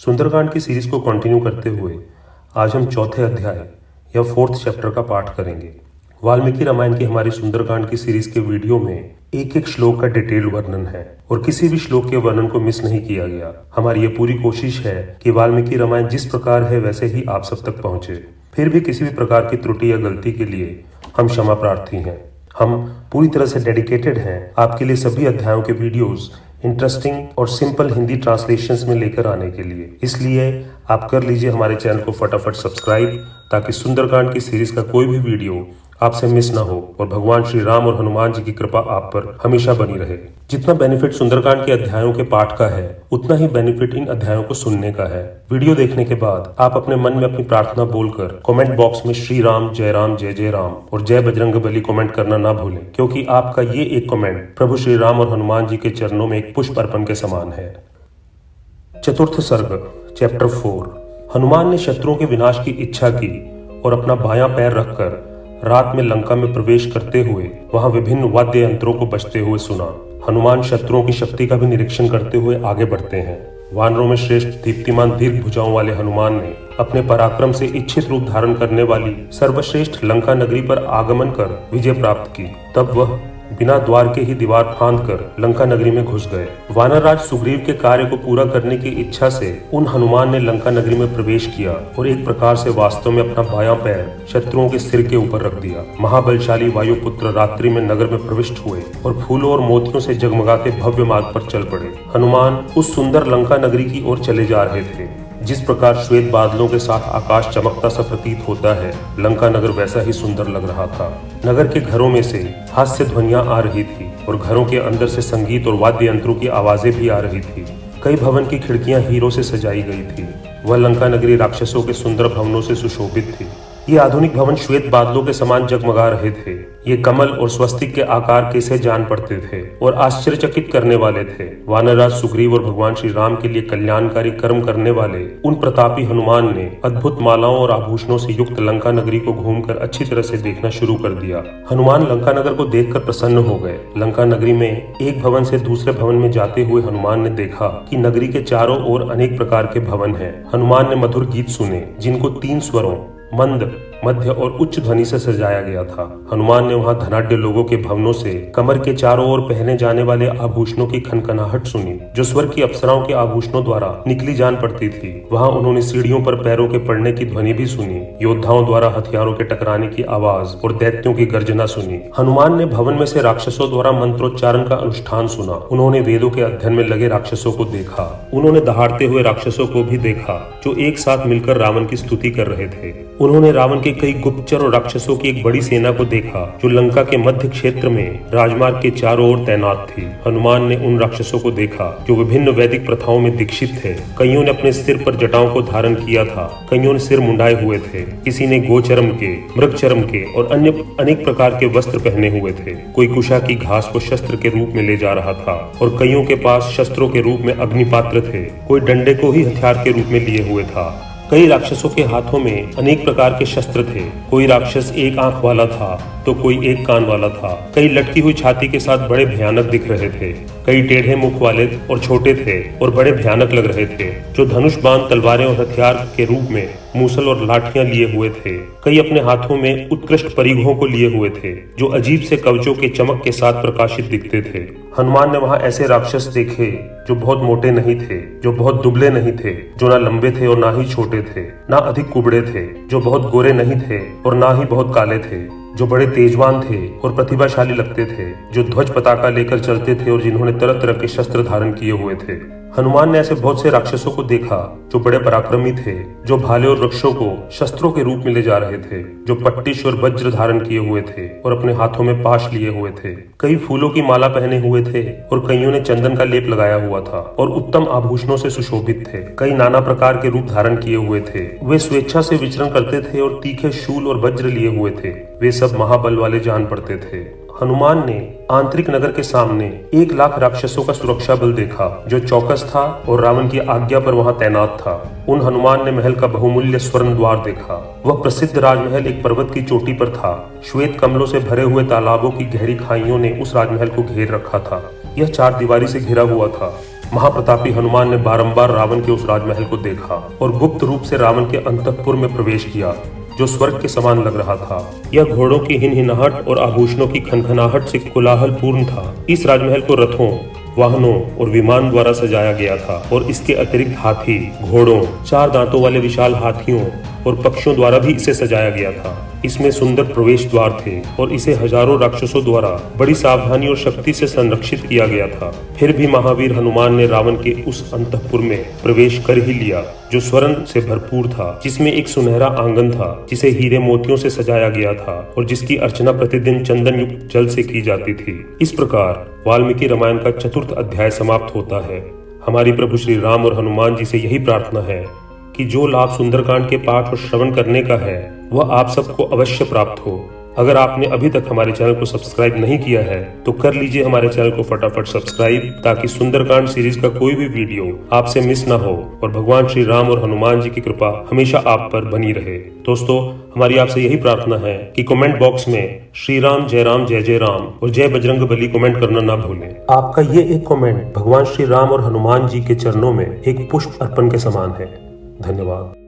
सुंदरकांड की सीरीज को कंटिन्यू करते हुए आज हम चौथे अध्याय या 4th चैप्टर का पाठ करेंगे। वाल्मीकि रामायण की हमारी सुंदरकांड की सीरीज के वीडियो में एक एक श्लोक का डिटेल्ड वर्णन है और किसी भी श्लोक के वर्णन को मिस नहीं किया गया। हमारी ये पूरी कोशिश है कि वाल्मीकि रामायण जिस प्रकार है वैसे ही आप सब तक पहुंचे। फिर भी किसी भी प्रकार की त्रुटि या गलती के लिए हम क्षमा प्रार्थी हैं। हम पूरी तरह से डेडिकेटेड हैं आपके लिए सभी अध्यायों के वीडियोस इंटरेस्टिंग और सिंपल हिंदी ट्रांसलेशंस में लेकर आने के लिए। इसलिए आप कर लीजिए हमारे चैनल को फटाफट सब्सक्राइब ताकि सुंदरकांड की सीरीज का कोई भी वीडियो आपसे मिस ना हो और भगवान श्री राम और हनुमान जी की कृपा आप पर हमेशा बनी रहे। जितना बेनिफिट सुंदरकांड के अध्यायों के पाठ का है उतना ही बेनिफिट इन अध्यायों को सुनने का है। वीडियो देखने के बाद आप अपने मन में अपनी प्रार्थना बोलकर कमेंट बॉक्स में श्री राम जय जय राम और जय बजरंग बली कमेंट करना ना भूलें, क्योंकि आपका ये एक कमेंट प्रभु श्री राम और हनुमान जी के चरणों में एक पुष्प अर्पण के समान है। चतुर्थ सर्ग चैप्टर 4। हनुमान ने शत्रुओं के विनाश की इच्छा की और अपना बायां पैर रखकर रात में लंका में प्रवेश करते हुए वहां विभिन्न वाद्य यंत्रों को बजते हुए सुना। हनुमान शत्रुओं की शक्ति का भी निरीक्षण करते हुए आगे बढ़ते हैं। वानरों में श्रेष्ठ दीप्तिमान दीर्घ भुजाओं वाले हनुमान ने अपने पराक्रम से इच्छित रूप धारण करने वाली सर्वश्रेष्ठ लंका नगरी पर आगमन कर विजय प्राप्त की। तब वह बिना द्वार के ही दीवार फांद कर लंका नगरी में घुस गए। वानरराज सुग्रीव के कार्य को पूरा करने की इच्छा से उन हनुमान ने लंका नगरी में प्रवेश किया और एक प्रकार से वास्तव में अपना बायां पैर शत्रुओं के सिर के ऊपर रख दिया। महाबलशाली वायुपुत्र रात्रि में नगर में प्रविष्ट हुए और फूलों और मोतियों से जगमगाते भव्य मार्ग पर चल पड़े। हनुमान उस सुंदर लंका नगरी की ओर चले जा रहे थे। जिस प्रकार श्वेत बादलों के साथ आकाश चमकता सा प्रतीत होता है, लंका नगर वैसा ही सुंदर लग रहा था। नगर के घरों में से हास्य ध्वनियां आ रही थी और घरों के अंदर से संगीत और वाद्य यंत्रों की आवाजें भी आ रही थी। कई भवन की खिड़कियां हीरों से सजाई गई थी। वह लंका नगरी राक्षसों के सुंदर भवनों से सुशोभित थी। ये आधुनिक भवन श्वेत बादलों के समान जगमगा रहे थे। ये कमल और स्वस्तिक के आकार कैसे जान पड़ते थे और आश्चर्यचकित करने वाले थे। वानरराज सुग्रीव और भगवान श्री राम के लिए कल्याणकारी कर्म करने वाले उन प्रतापी हनुमान ने अद्भुत मालाओं और आभूषणों से युक्त लंका नगरी को घूमकर अच्छी तरह से देखना शुरू कर दिया। हनुमान लंका नगर को देखकर प्रसन्न हो गए। लंका नगरी में एक भवन से दूसरे भवन में जाते हुए हनुमान ने देखा कि नगरी के चारों ओर अनेक प्रकार के भवन हैं। हनुमान ने मधुर गीत सुने जिनको 3 स्वरों मंद, मध्य और उच्च ध्वनि से सजाया गया था। हनुमान ने वहां धनाढ्य लोगों के भवनों से कमर के चारों ओर पहने जाने वाले आभूषणों की खनखनाहट सुनी, जो स्वर्ग की अप्सराओं के आभूषणों द्वारा निकली जान पड़ती थी। वहां उन्होंने सीढ़ियों पर पैरों के पड़ने की ध्वनि भी सुनी, योद्धाओं द्वारा हथियारों के टकराने की आवाज और दैत्यों की गर्जना सुनी। हनुमान ने भवन में से राक्षसों द्वारा मंत्रोच्चारण का अनुष्ठान सुना। उन्होंने वेदों के अध्ययन में लगे राक्षसों को देखा। उन्होंने दहाड़ते हुए राक्षसों को भी देखा जो एक साथ मिलकर रावण की स्तुति कर रहे थे। उन्होंने रावण के कई गुप्तचर और राक्षसों की एक बड़ी सेना को देखा जो लंका के मध्य क्षेत्र में राजमार्ग के चारों ओर तैनात थी। हनुमान ने उन राक्षसों को देखा जो विभिन्न वैदिक प्रथाओं में दीक्षित थे। कईयों ने अपने सिर पर जटाओं को धारण किया था, कईयों ने सिर मुंडाए हुए थे, किसी ने गोचरम के, मृगचरम के और अन्य अनेक प्रकार के वस्त्र पहने हुए थे। कोई कुशा की घास को शस्त्र के रूप में ले जा रहा था और कईयों के पास शस्त्रों के रूप में अग्निपात्र थे। कोई डंडे को ही हथियार के रूप में लिए हुए था। कई राक्षसों के हाथों में अनेक प्रकार के शस्त्र थे। कोई राक्षस एक आंख वाला था तो कोई एक कान वाला था। कई लटकी हुई छाती के साथ बड़े भयानक दिख रहे थे। कई टेढ़े मुख वाले और छोटे थे और बड़े भयानक लग रहे थे, जो धनुष बाण, तलवारें और हथियार के रूप में मूसल और लाठियां लिए हुए थे। कई अपने हाथों में उत्कृष्ट परिघों को लिए हुए थे जो अजीब से कवचों के चमक के साथ प्रकाशित दिखते थे। हनुमान ने वहां ऐसे राक्षस देखे जो बहुत मोटे नहीं थे, जो बहुत दुबले नहीं थे, जो ना लंबे थे और ना ही छोटे थे, ना अधिक कुबड़े थे, जो बहुत गोरे नहीं थे और ना ही बहुत काले थे, जो बड़े तेजवान थे और प्रतिभाशाली लगते थे, जो ध्वज पताका लेकर चलते थे और जिन्होंने तरह तरह के शस्त्र धारण किए हुए थे। हनुमान ने ऐसे बहुत से राक्षसों को देखा जो बड़े पराक्रमी थे, जो भाले और वृक्षों को शस्त्रों के रूप में ले जा रहे थे, जो पट्टिश और वज्र धारण किए हुए थे और अपने हाथों में पाश लिए हुए थे। कई फूलों की माला पहने हुए थे और कईयों ने चंदन का लेप लगाया हुआ था और उत्तम आभूषणों से सुशोभित थे। कई नाना प्रकार के रूप धारण किए हुए थे। वे स्वेच्छा से विचरण करते थे और तीखे शूल और वज्र लिए हुए थे। वे सब महाबल वाले जान पड़ते थे। हनुमान ने आंतरिक नगर के सामने 1 लाख राक्षसों का सुरक्षा बल देखा जो चौकस था और रावण की आज्ञा पर वहां तैनात था। उन हनुमान ने महल का बहुमूल्य स्वर्ण द्वार देखा। वह प्रसिद्ध राजमहल एक पर्वत की चोटी पर था। श्वेत कमलों से भरे हुए तालाबों की गहरी खाइयों ने उस राजमहल को घेर रखा था। यह 4 दीवारी से घिरा हुआ था। महाप्रतापी हनुमान ने बारंबार रावण के उस राजमहल को देखा और गुप्त रूप से रावण के अंतःपुर में प्रवेश किया, जो स्वर्ग के समान लग रहा था। यह घोड़ों की हिनहिनाहट और आभूषणों की खनखनाहट से कोलाहल पूर्ण था। इस राजमहल को रथों, वाहनों और विमान द्वारा सजाया गया था और इसके अतिरिक्त हाथी, घोड़ों, 4 दांतों वाले विशाल हाथियों और पक्षियों द्वारा भी इसे सजाया गया था। इसमें सुंदर प्रवेश द्वार थे और इसे हजारों राक्षसों द्वारा बड़ी सावधानी और शक्ति से संरक्षित किया गया था। फिर भी महावीर हनुमान ने रावण के उस अंतःपुर में प्रवेश कर ही लिया, जो स्वर्ण से भरपूर था, जिसमें एक सुनहरा आंगन था जिसे हीरे मोतियों से सजाया गया था और जिसकी अर्चना प्रतिदिन चंदन युक्त जल से की जाती थी। इस प्रकार वाल्मीकि रामायण का 4th अध्याय समाप्त होता है। हमारी प्रभु श्री राम और हनुमान जी से यही प्रार्थना है कि जो लाभ सुंदरकांड के पाठ और श्रवण करने का है वह आप सबको अवश्य प्राप्त हो। अगर आपने अभी तक हमारे चैनल को सब्सक्राइब नहीं किया है तो कर लीजिए हमारे चैनल को फटाफट सब्सक्राइब, ताकि सुंदरकांड सीरीज का कोई भी वीडियो आपसे मिस ना हो और भगवान श्री राम और हनुमान जी की कृपा हमेशा आप पर बनी रहे। दोस्तों, हमारी आपसे यही प्रार्थना है कि कमेंट बॉक्स में श्री राम जय जय राम और जय बजरंग बली कमेंट करना ना भूलें। आपका ये एक कमेंट भगवान श्री राम और हनुमान जी के चरणों में एक पुष्प अर्पण के समान है। धन्यवाद।